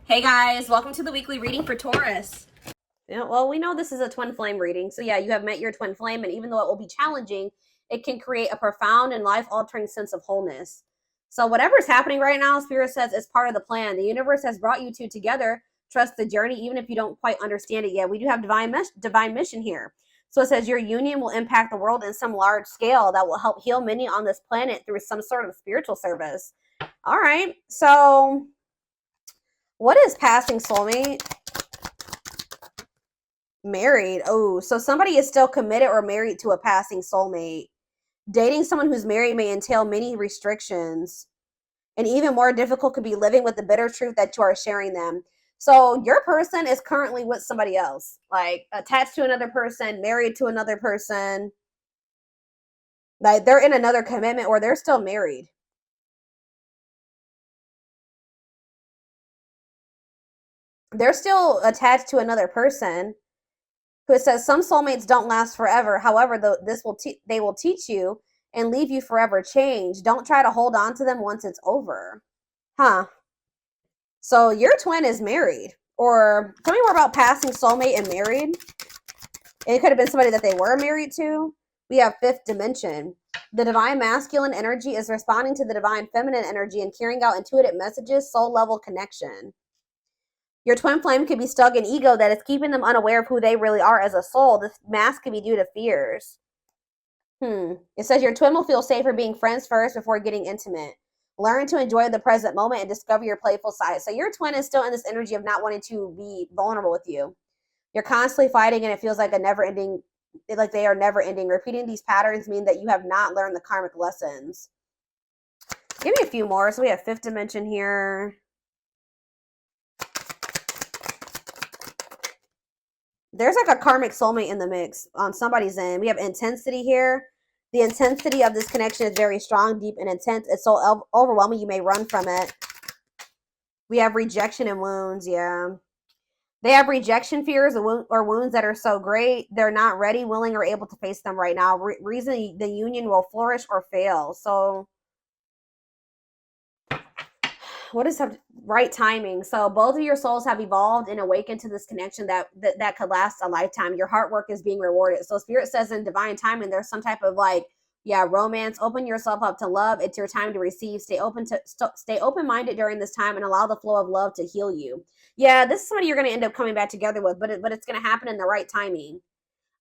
Hey guys, welcome to the weekly reading for Taurus. Yeah, well, we know this is a twin flame reading. So yeah, you have met your twin flame, and even though it will be challenging, it can create a profound and life-altering sense of wholeness. So whatever's happening right now, Spirit says is part of the plan. The universe has brought you two together. Trust the journey, even if you don't quite understand it yet. We do have divine mission here. So it says your union will impact the world in some large scale that will help heal many on this planet through some sort of spiritual service. All right, so what is passing soulmate? Married. Oh, so somebody is still committed or married to a passing soulmate. Dating someone who's married may entail many restrictions. And even more difficult could be living with the bitter truth that you are sharing them. So your person is currently with somebody else, like attached to another person, married to another person. Like they're in another commitment or they're still married. They're still attached to another person. Who says some soulmates don't last forever. However, they will teach you and leave you forever changed. Don't try to hold on to them once it's over. Huh. So your twin is married. Or tell me more about passing soulmate and married. It could have been somebody that they were married to. We have fifth dimension. The divine masculine energy is responding to the divine feminine energy and carrying out intuitive messages, soul level connection. Your twin flame could be stuck in ego that is keeping them unaware of who they really are as a soul. This mask could be due to fears. It says your twin will feel safer being friends first before getting intimate. Learn to enjoy the present moment and discover your playful side. So your twin is still in this energy of not wanting to be vulnerable with you. You're constantly fighting and it feels like a never-ending, like they are never-ending. Repeating these patterns mean that you have not learned the karmic lessons. Give me a few more. So we have fifth dimension here. There's like a karmic soulmate in the mix on somebody's end. We have intensity here. The intensity of this connection is very strong, deep, and intense. It's so overwhelming you may run from it. We have rejection and wounds, yeah. They have rejection fears or wounds that are so great, they're not ready, willing, or able to face them right now. Reason the union will flourish or fail. So what is right timing? So both of your souls have evolved and awakened to this connection that could last a lifetime. Your hard work is being rewarded. So Spirit says in divine timing, there's some type of romance. Open yourself up to love. It's your time to receive. Stay open-minded during this time and allow the flow of love to heal you. Yeah, this is somebody you're going to end up coming back together with, but it's going to happen in the right timing.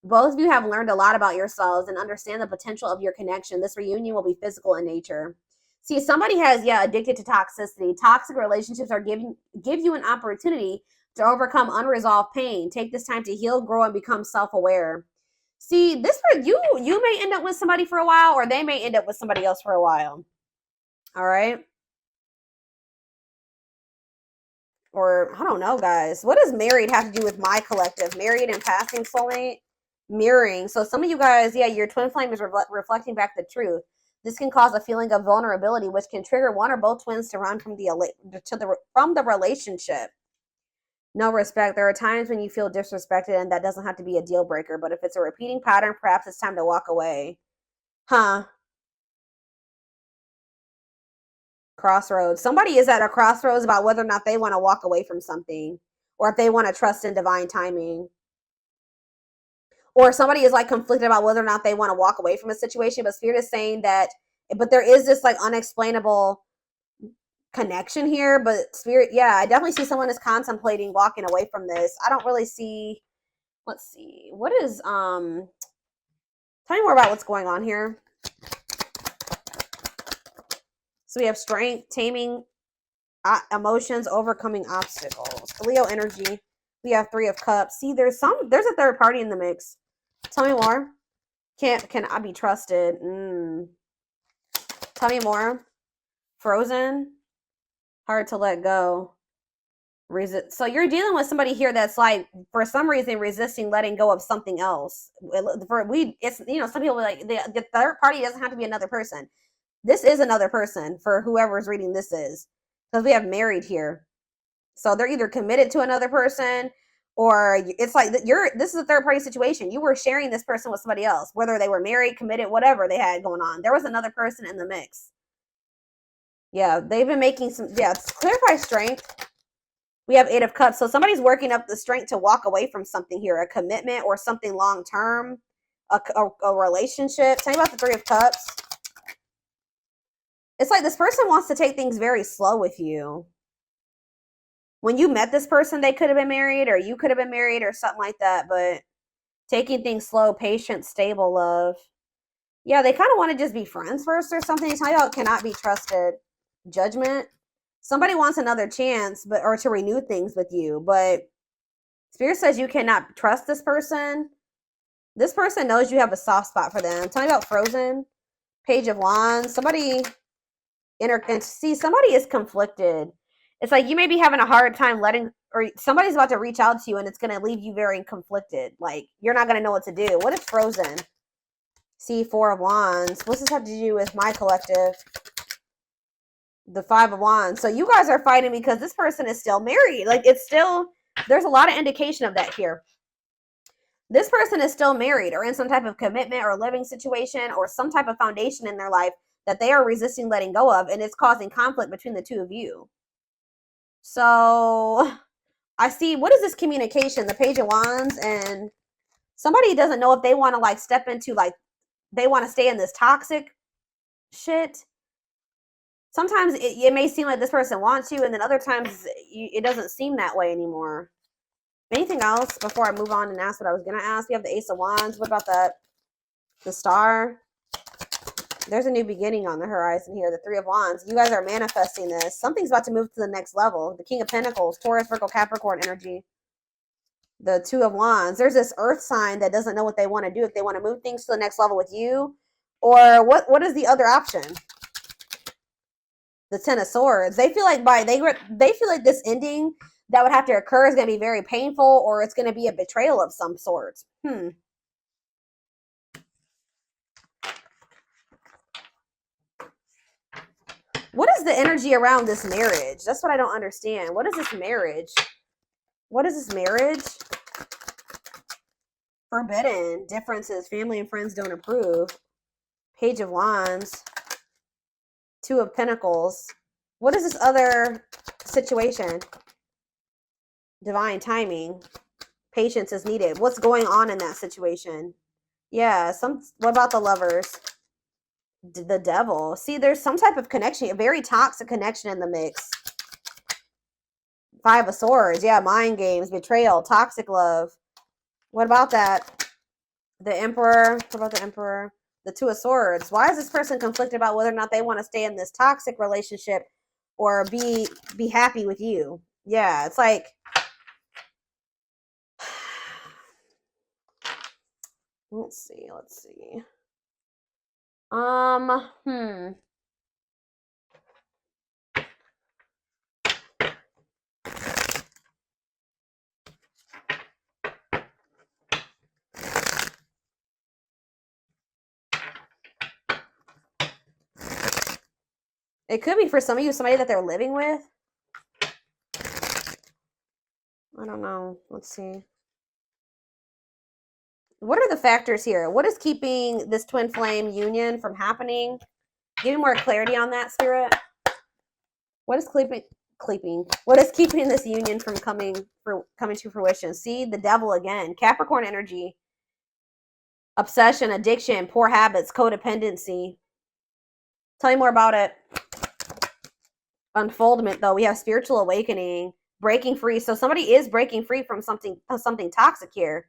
Both of you have learned a lot about yourselves and understand the potential of your connection. This reunion will be physical in nature. See, somebody has, addicted to toxicity. Toxic relationships are give you an opportunity to overcome unresolved pain. Take this time to heal, grow, and become self-aware. See, this for you may end up with somebody for a while, or they may end up with somebody else for a while. All right? Or, I don't know, guys. What does married have to do with my collective? Married and passing soulmate? Mirroring. So some of you guys, your twin flame is reflecting back the truth. This can cause a feeling of vulnerability, which can trigger one or both twins to run from the relationship. No respect. There are times when you feel disrespected, and that doesn't have to be a deal breaker. But if it's a repeating pattern, perhaps it's time to walk away. Huh? Crossroads. Somebody is at a crossroads about whether or not they want to walk away from something, or if they want to trust in divine timing. Or somebody is like conflicted about whether or not they want to walk away from a situation, but Spirit is saying that, but there is this like unexplainable connection here. But Spirit, I definitely see someone is contemplating walking away from this. I don't really see, let's see, what is, tell me more about what's going on here. So we have strength, taming emotions, overcoming obstacles. Leo energy. We have 3 of cups. See, there's a third party in the mix. Tell me more. Can I be trusted? Tell me more. Frozen. Hard to let go. So you're dealing with somebody here that's like, for some reason, resisting letting go of something else. Some people like the third party doesn't have to be another person. This is another person for whoever's reading this is, because we have married here. So they're either committed to another person, or it's like this is a third party situation. You were sharing this person with somebody else, whether they were married, committed, whatever they had going on. There was another person in the mix. Yeah, they've been making some, clarify strength. We have 8 of Cups. So somebody's working up the strength to walk away from something here, a commitment or something long-term, a relationship. Tell me about the 3 of Cups. It's like this person wants to take things very slow with you. When you met this person, they could have been married, or you could have been married, or something like that. But taking things slow, patient, stable love. Yeah, they kind of want to just be friends first or something. Tell you how it cannot be trusted. Judgment. Somebody wants another chance, or to renew things with you, but Spirit says you cannot trust this person. This person knows you have a soft spot for them. Tell me about Frozen. Page of Wands. Somebody is conflicted. It's like you may be having a hard time or somebody's about to reach out to you and it's going to leave you very conflicted. Like, you're not going to know what to do. What is Frozen? See, 4 of Wands. What's this have to do with my collective? The 5 of Wands. So you guys are fighting because this person is still married. Like, there's a lot of indication of that here. This person is still married or in some type of commitment or living situation or some type of foundation in their life that they are resisting letting go of, and it's causing conflict between the two of you. So I see, what is this communication? The Page of Wands, and somebody doesn't know if they want to like step into, like, they want to stay in this toxic shit. Sometimes it may seem like this person wants you, and then other times it doesn't seem that way anymore. Anything else before I move on and ask what I was going to ask? We have the Ace of Wands. What about that? The Star. There's a new beginning on the horizon here. The 3 of Wands. You guys are manifesting this. Something's about to move to the next level. The King of Pentacles. Taurus, Virgo, Capricorn energy. The 2 of Wands. There's this earth sign that doesn't know what they want to do. If they want to move things to the next level with you. Or what is the other option? The 10 of Swords. They feel like they feel like this ending that would have to occur is going to be very painful, or it's going to be a betrayal of some sort. What is the energy around this marriage? That's what I don't understand. What is this marriage? What is this marriage? Forbidden. Differences. Family and friends don't approve. Page of Wands. 2 of Pentacles. What is this other situation? Divine timing. Patience is needed. What's going on in that situation? Yeah, what about the Lovers? The Devil. See, there's some type of connection, a very toxic connection in the mix. 5 of Swords. Yeah, mind games, betrayal, toxic love. What about that? The Emperor. What about the Emperor? The 2 of Swords. Why is this person conflicted about whether or not they want to stay in this toxic relationship or be happy with you? Yeah, it's like, let's see. It could be for some of you, somebody that they're living with. I don't know. Let's see. What are the factors here? What is keeping this twin flame union from happening? Give me more clarity on that, Spirit. What is What is keeping this union from coming to fruition? See, the Devil again. Capricorn energy. Obsession, addiction, poor habits, codependency. Tell me more about it. Unfoldment, though. We have spiritual awakening, breaking free. So somebody is breaking free from something toxic here.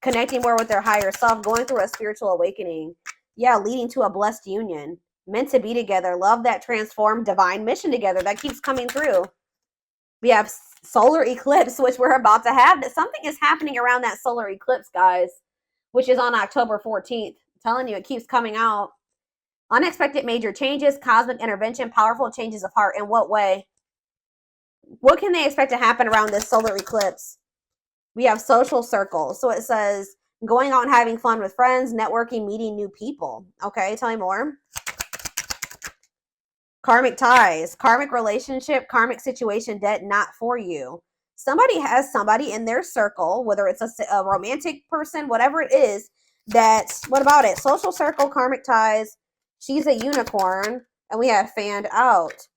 Connecting more with their higher self, going through a spiritual awakening. Yeah, leading to a blessed union. Meant to be together. Love that transformed, divine mission together. That keeps coming through. We have solar eclipse, which we're about to have. Something is happening around that solar eclipse, guys, which is on October 14th. I'm telling you, it keeps coming out. Unexpected major changes, cosmic intervention, powerful changes of heart. In what way? What can they expect to happen around this solar eclipse? We have social circles. So it says going out and having fun with friends, networking, meeting new people. Okay, tell me more. Karmic ties, karmic relationship, karmic situation, debt not for you. Somebody has somebody in their circle, whether it's a romantic person, whatever it is, what about it? Social circle, karmic ties. She's a unicorn, and we have fanned out.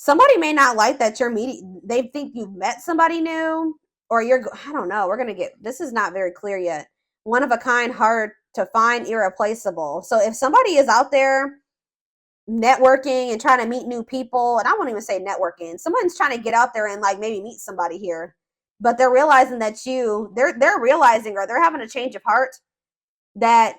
Somebody may not like that you're meeting. They think you've met somebody new, or I don't know. We're going to get, this is not very clear yet. One of a kind, hard to find, irreplaceable. So if somebody is out there networking and trying to meet new people, and I won't even say networking, someone's trying to get out there and like maybe meet somebody here, but they're realizing that they're realizing, or they're having a change of heart, that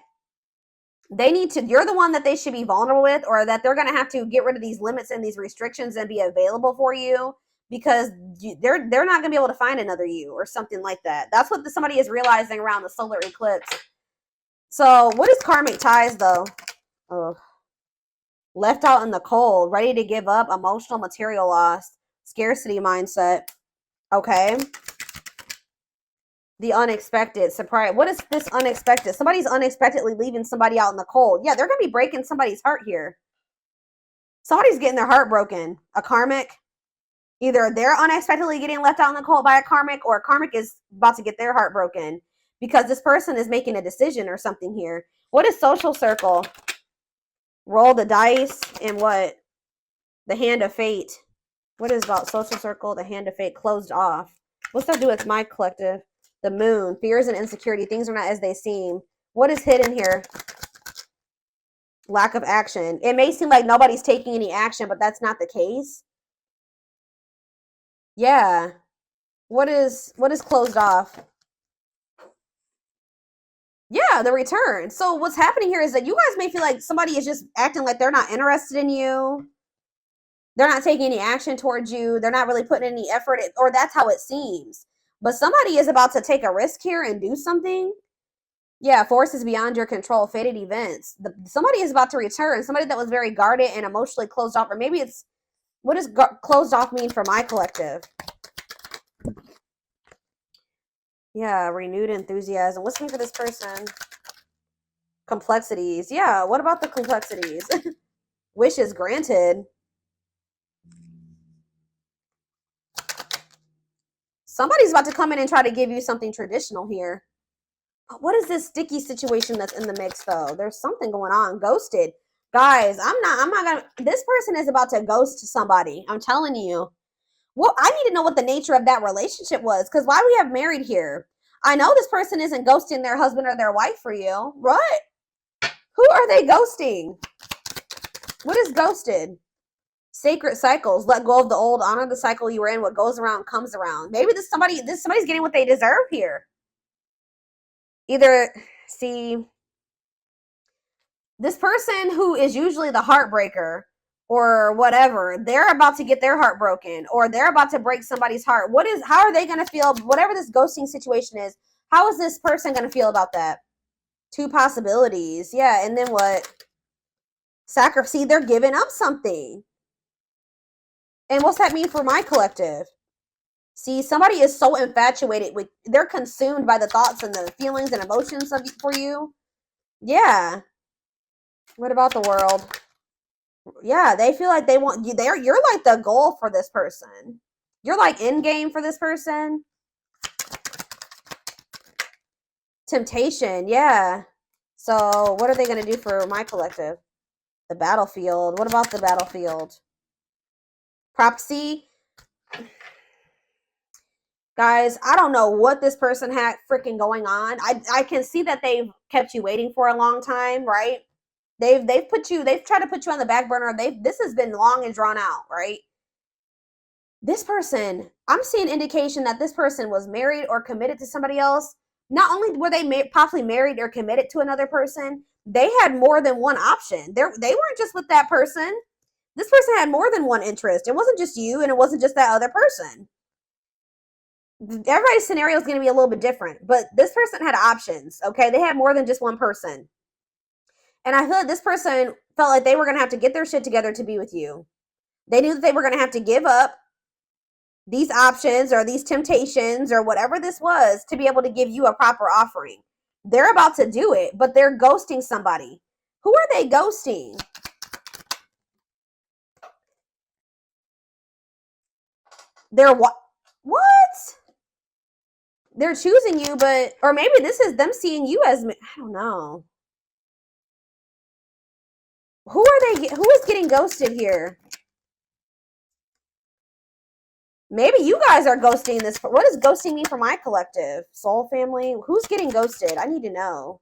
they need to, you're the one that they should be vulnerable with, or that they're going to have to get rid of these limits and these restrictions and be available for you, because they're not going to be able to find another you, or something like that. That's what somebody is realizing around the solar eclipse. So what is karmic ties though? Oh, left out in the cold, ready to give up, emotional, material loss, scarcity mindset. Okay. The unexpected, surprise. What is this unexpected? Somebody's unexpectedly leaving somebody out in the cold. Yeah, they're going to be breaking somebody's heart here. Somebody's getting their heart broken. A karmic. Either they're unexpectedly getting left out in the cold by a karmic, or a karmic is about to get their heart broken because this person is making a decision or something here. What is social circle? Roll the dice and what? The hand of fate. What is about social circle? The hand of fate closed off. What's that do with my collective? The moon. Fears and insecurity. Things are not as they seem. What is hidden here? Lack of action. It may seem like nobody's taking any action, but that's not the case. Yeah. What is closed off? Yeah, the return. So what's happening here is that you guys may feel like somebody is just acting like they're not interested in you. They're not taking any action towards you. They're not really putting any effort, or that's how it seems. But somebody is about to take a risk here and do something. Yeah, forces beyond your control, fated events. Somebody is about to return. Somebody that was very guarded and emotionally closed off. Or maybe it's, what does closed off mean for my collective? Yeah, renewed enthusiasm. What's mean for this person? Complexities. Yeah, what about the complexities? Wishes granted. Somebody's about to come in and try to give you something traditional here. What is this sticky situation that's in the mix though? There's something going on. Ghosted. Guys, I'm not gonna, this person is about to ghost somebody. I'm telling you. Well, I need to know what the nature of that relationship was, because why we have married here? I know this person isn't ghosting their husband or their wife for you. What? Who are they ghosting? What is ghosted? Sacred cycles. Let go of the old. Honor the cycle you were in. What goes around comes around. Maybe somebody's getting what they deserve here. Either, see, this person who is usually the heartbreaker or whatever, they're about to get their heart broken, or they're about to break somebody's heart. How are they going to feel? Whatever this ghosting situation is, how is this person going to feel about that? Two possibilities. Yeah. And then what? Sacrifice. See, they're giving up something. And what's that mean for my collective? See, somebody is so infatuated with, they're consumed by the thoughts and the feelings and emotions for you. Yeah. What about the world? Yeah, they feel like they want you there. You're like the goal for this person. You're like end game for this person. Temptation. Yeah. So what are they going to do for my collective? The battlefield. What about the battlefield? Prophecy. Guys, I don't know what this person had freaking going on. I can see that they've kept you waiting for a long time, right? They've tried to put you on the back burner. This has been long and drawn out, right? This person, I'm seeing indication that this person was married or committed to somebody else. Not only were they possibly married or committed to another person, they had more than one option. They weren't just with that person. This person had more than one interest. It wasn't just you, and it wasn't just that other person. Everybody's scenario is going to be a little bit different, but this person had options. Okay, they had more than just one person. And I feel like this person felt like they were going to have to get their shit together to be with you. They knew that they were going to have to give up these options or these temptations or whatever this was to be able to give you a proper offering. They're about to do it, but they're ghosting somebody. Who are they ghosting? They're what? What? They're choosing you, but, or maybe this is them seeing you as, I don't know. Who is getting ghosted here? Maybe you guys are ghosting this. What does ghosting mean for my collective? Soul family? Who's getting ghosted? I need to know.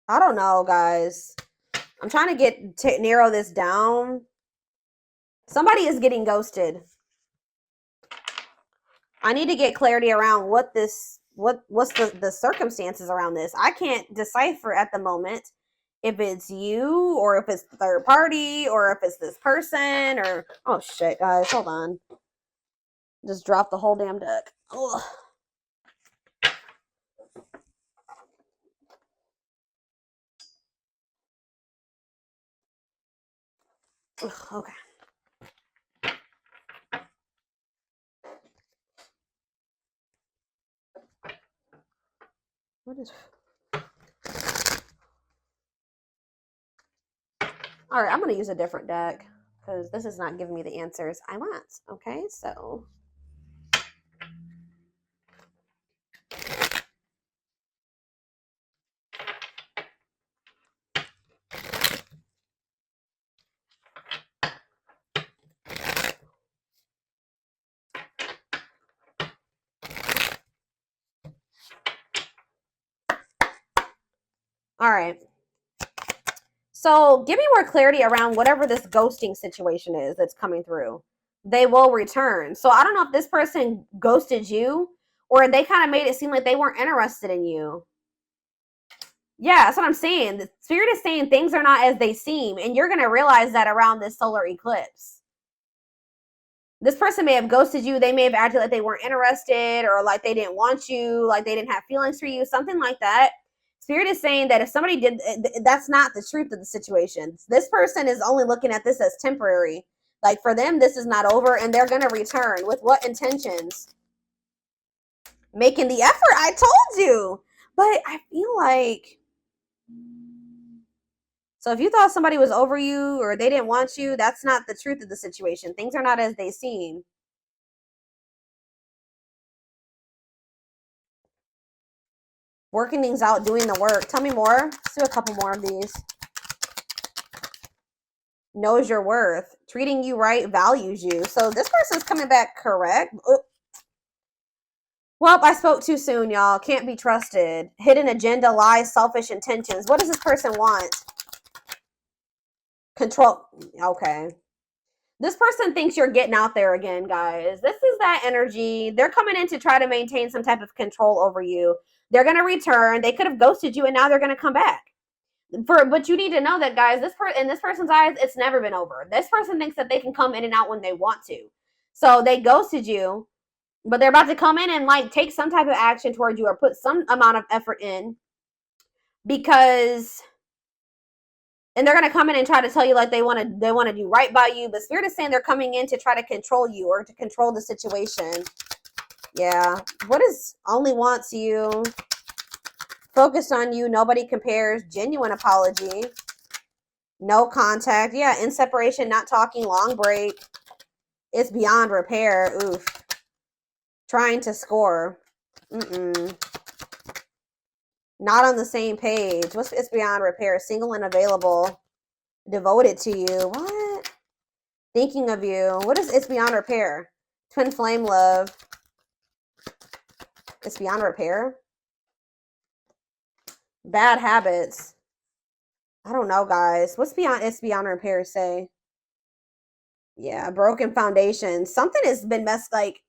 I don't know, guys. I'm trying to narrow this down. Somebody is getting ghosted. I need to get clarity around what's the circumstances around this. I can't decipher at the moment if it's you or if it's the third party or if it's this person or oh shit, guys, hold on. Just dropped the whole damn deck. Ugh. Ugh, okay. What is... All right, I'm going to use a different deck because this is not giving me the answers I want. Okay, so... All right. So give me more clarity around whatever this ghosting situation is that's coming through. They will return. So I don't know if this person ghosted you or they kind of made it seem like they weren't interested in you. Yeah, that's what I'm saying. The spirit is saying things are not as they seem, and you're going to realize that around this solar eclipse. This person may have ghosted you. They may have acted like they weren't interested or like they didn't want you, like they didn't have feelings for you, something like that. Spirit is saying that if somebody did, that's not the truth of the situation. This person is only looking at this as temporary. Like for them, this is not over and they're going to return. With what intentions? Making the effort, I told you. But I feel like... So if you thought somebody was over you or they didn't want you, that's not the truth of the situation. Things are not as they seem. Working things out, doing the work. Tell me more. Let's do a couple more of these. Knows your worth. Treating you right, values you. So this person's coming back correct. Ooh. Well, I spoke too soon, y'all. Can't be trusted. Hidden agenda, lies, selfish intentions. What does this person want? Control. Okay. This person thinks you're getting out there again, guys. This is that energy. They're coming in to try to maintain some type of control over you. They're going to return. They could have ghosted you and now they're going to come back. But you need to know that, guys, in this person's eyes, it's never been over. This person thinks that they can come in and out when they want to. So they ghosted you, but they're about to come in and like take some type of action towards you or put some amount of effort in because... And they're going to come in and try to tell you like they want to do right by you. But Spirit is saying they're coming in to try to control you or to control the situation. Yeah. What is only wants you? Focused on you. Nobody compares. Genuine apology. No contact. Yeah. In separation. Not talking. Long break. It's beyond repair. Oof. Trying to score. Not on the same page. What's it's beyond repair? Single and available. Devoted to you. What? Thinking of you. What is it's beyond repair? Twin flame love. It's beyond repair. Bad habits. I don't know, guys. What's beyond it's beyond repair say? Yeah, broken foundation. Something has been messed, like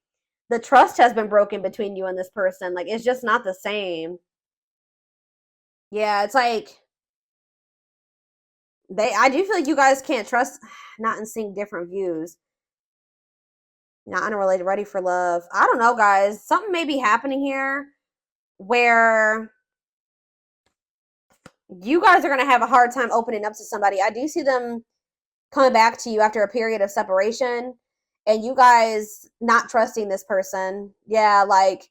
the trust has been broken between you and this person. Like it's just not the same. Yeah, it's like I do feel like you guys can't trust. Not in sync, different views. Not unrelated, ready for love. I don't know, guys. Something may be happening here where you guys are going to have a hard time opening up to somebody. I do see them coming back to you after a period of separation and you guys not trusting this person. Yeah, like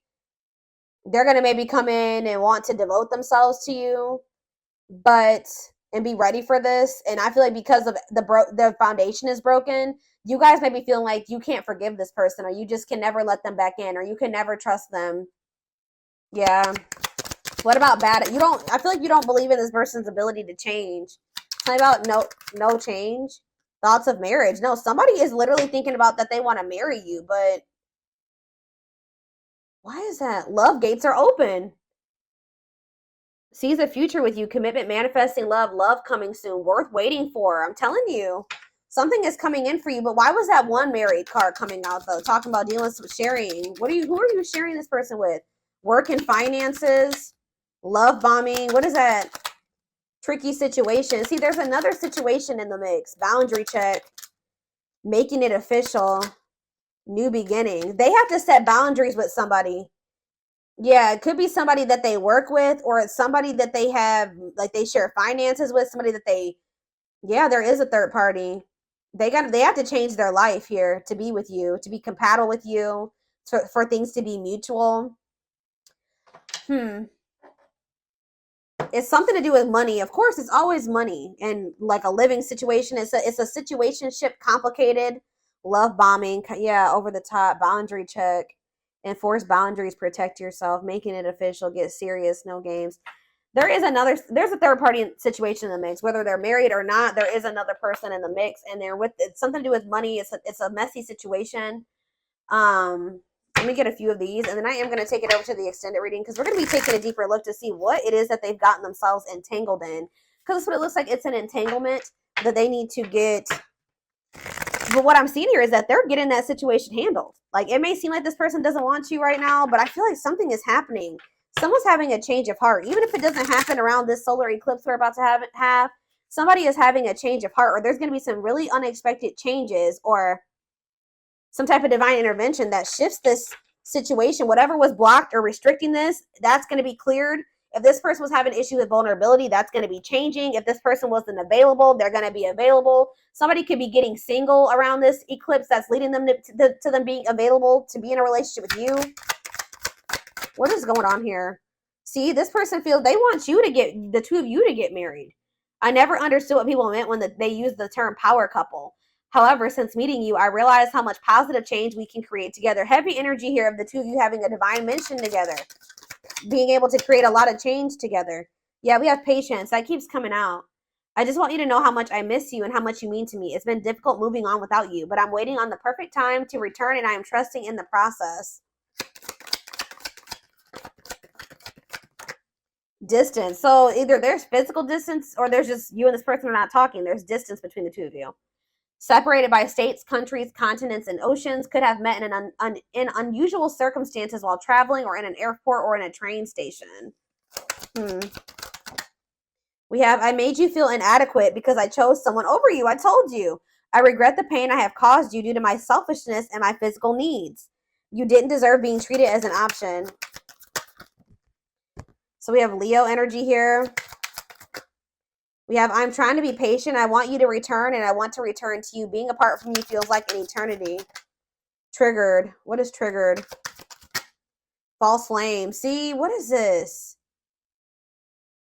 they're going to maybe come in and want to devote themselves to you, and be ready for this. And I feel like because of the foundation is broken, you guys may be feeling like you can't forgive this person or you just can never let them back in or you can never trust them. Yeah. What about bad? I feel like you don't believe in this person's ability to change. Tell me about no change. thoughts of marriage. No, somebody is literally thinking about that they want to marry you, but why is that? Love gates are open. Sees a future with you, commitment, manifesting love coming soon, worth waiting for. I'm telling you, something is coming in for you. But why was that one married card coming out though? Talking about dealing with sharing. Who are you sharing this person with? Work and finances, love bombing. What is that? Tricky situation. See, there's another situation in the mix. Boundary check, making it official, new beginning. They have to set boundaries with somebody. Yeah, it could be somebody that they work with, or it's somebody that they have, like they share finances with, somebody that they, yeah, there is a third party. They have to change their life here to be with you, to be compatible with you, for things to be mutual. It's something to do with money. Of course, it's always money and like a living situation. It's a situationship, complicated, love bombing. Yeah, over the top, boundary check, enforce boundaries, protect yourself, making it official, get serious, no games. There's a third party situation in the mix, whether they're married or not. There is another person in the mix, and it's something to do with money. It's a messy situation. Let me get a few of these, and then I am going to take it over to the extended reading because we're going to be taking a deeper look to see what it is that they've gotten themselves entangled in. Because that's what it looks like. It's an entanglement that they need to get. But what I'm seeing here is that they're getting that situation handled. Like, it may seem like this person doesn't want you right now, but I feel like something is happening. Someone's having a change of heart. Even if it doesn't happen around this solar eclipse we're about to have, somebody is having a change of heart, or there's going to be some really unexpected changes, or some type of divine intervention that shifts this situation. Whatever was blocked or restricting this, that's going to be cleared. If this person was having issues with vulnerability, that's going to be changing. If this person wasn't available, they're going to be available. Somebody could be getting single around this eclipse that's leading them to them being available to be in a relationship with you. What is going on here? See, this person feels they want you to get, the two of you to get married. I never understood what people meant when they used the term power couple. However, since meeting you, I realized how much positive change we can create together. Heavy energy here of the two of you having a divine mission together. Being able to create a lot of change together. Yeah, we have patience. That keeps coming out. I just want you to know how much I miss you and how much you mean to me. It's been difficult moving on without you, but I'm waiting on the perfect time to return, and I am trusting in the process. Distance. So either there's physical distance, or there's just you and this person are not talking. There's distance between the two of you. Separated by states, countries, continents, and oceans, could have met in unusual circumstances while traveling, or in an airport, or in a train station. We have, I made you feel inadequate because I chose someone over you. I told you. I regret the pain I have caused you due to my selfishness and my physical needs. You didn't deserve being treated as an option. So we have Leo energy here. We have, I'm trying to be patient. I want you to return, and I want to return to you. Being apart from you feels like an eternity. Triggered. What is triggered? False flame. See, what is this?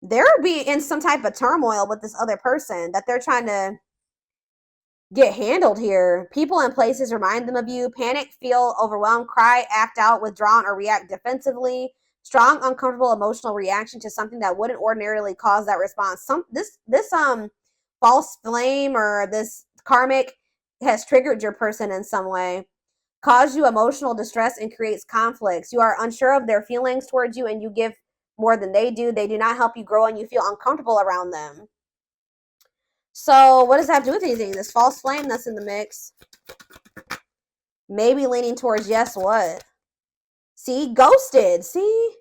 They're being in some type of turmoil with this other person that they're trying to get handled here. People and places remind them of you. Panic, feel overwhelmed, cry, act out, withdrawn, or react defensively. Strong, uncomfortable emotional reaction to something that wouldn't ordinarily cause that response. This false flame or this karmic has triggered your person in some way, caused you emotional distress, and creates conflicts. You are unsure of their feelings towards you, and you give more than they do. They do not help you grow, and you feel uncomfortable around them. So what does that have to do with anything? This false flame that's in the mix. Maybe leaning towards yes, what? See, ghosted. See?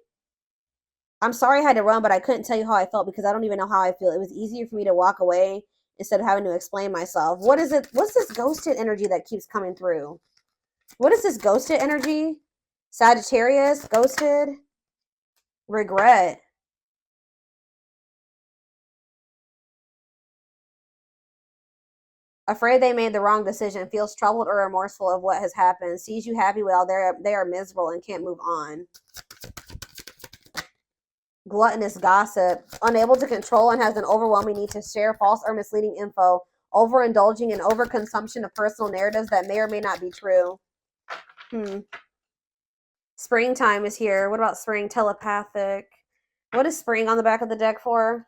I'm sorry I had to run, but I couldn't tell you how I felt because I don't even know how I feel. It was easier for me to walk away instead of having to explain myself. What is it? What's this ghosted energy that keeps coming through? What is this ghosted energy? Sagittarius, ghosted, regret. Afraid they made the wrong decision, feels troubled or remorseful of what has happened, sees you happy while they are miserable and can't move on. Gluttonous gossip, unable to control and has an overwhelming need to share false or misleading info, overindulging in overconsumption of personal narratives that may or may not be true. Springtime is here. What about spring? Telepathic. What is spring on the back of the deck for?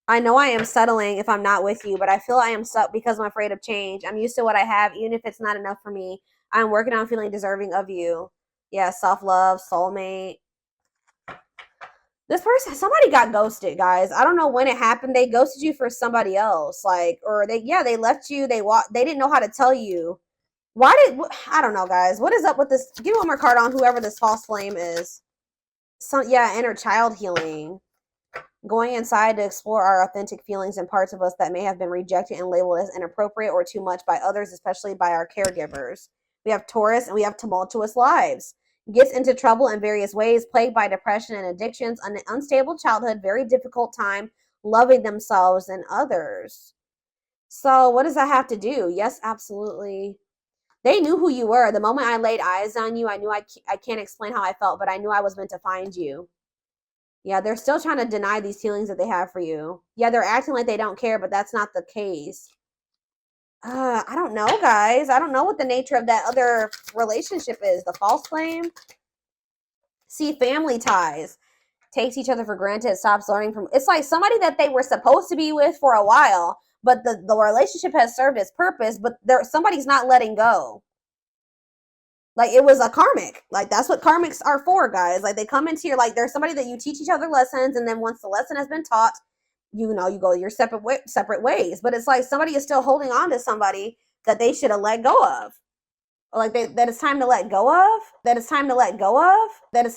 I know I am settling if I'm not with you, but I feel I am stuck because I'm afraid of change. I'm used to what I have, even if it's not enough for me. I'm working on feeling deserving of you. Yeah, self-love, soulmate. This person, somebody got ghosted, guys. I don't know when it happened. They ghosted you for somebody else, like, or they left you. They didn't know how to tell you. I don't know, guys. What is up with this? Give me one more card on whoever this false flame is. Yeah, inner child healing. Going inside to explore our authentic feelings and parts of us that may have been rejected and labeled as inappropriate or too much by others, especially by our caregivers. We have Taurus and we have tumultuous lives. Gets into trouble in various ways, plagued by depression and addictions, an unstable childhood, very difficult time loving themselves and others. So, what does that have to do? Yes, absolutely. They knew who you were. The moment I laid eyes on you, I knew I can't explain how I felt, but I knew I was meant to find you. Yeah, they're still trying to deny these feelings that they have for you. Yeah, they're acting like they don't care, but that's not the case. I don't know, guys. I don't know what the nature of that other relationship is. The false flame? See, family ties. Takes each other for granted, stops learning from... It's like somebody that they were supposed to be with for a while, but the relationship has served its purpose, but somebody's not letting go. Like, it was a karmic. Like, that's what karmics are for, guys. Like, they come into your... Like, there's somebody that you teach each other lessons, and then once the lesson has been taught, you go your separate ways. But it's like somebody is still holding on to somebody that they should have let go of. Or like, that it's time to let go of. That it's time to let go of. That it's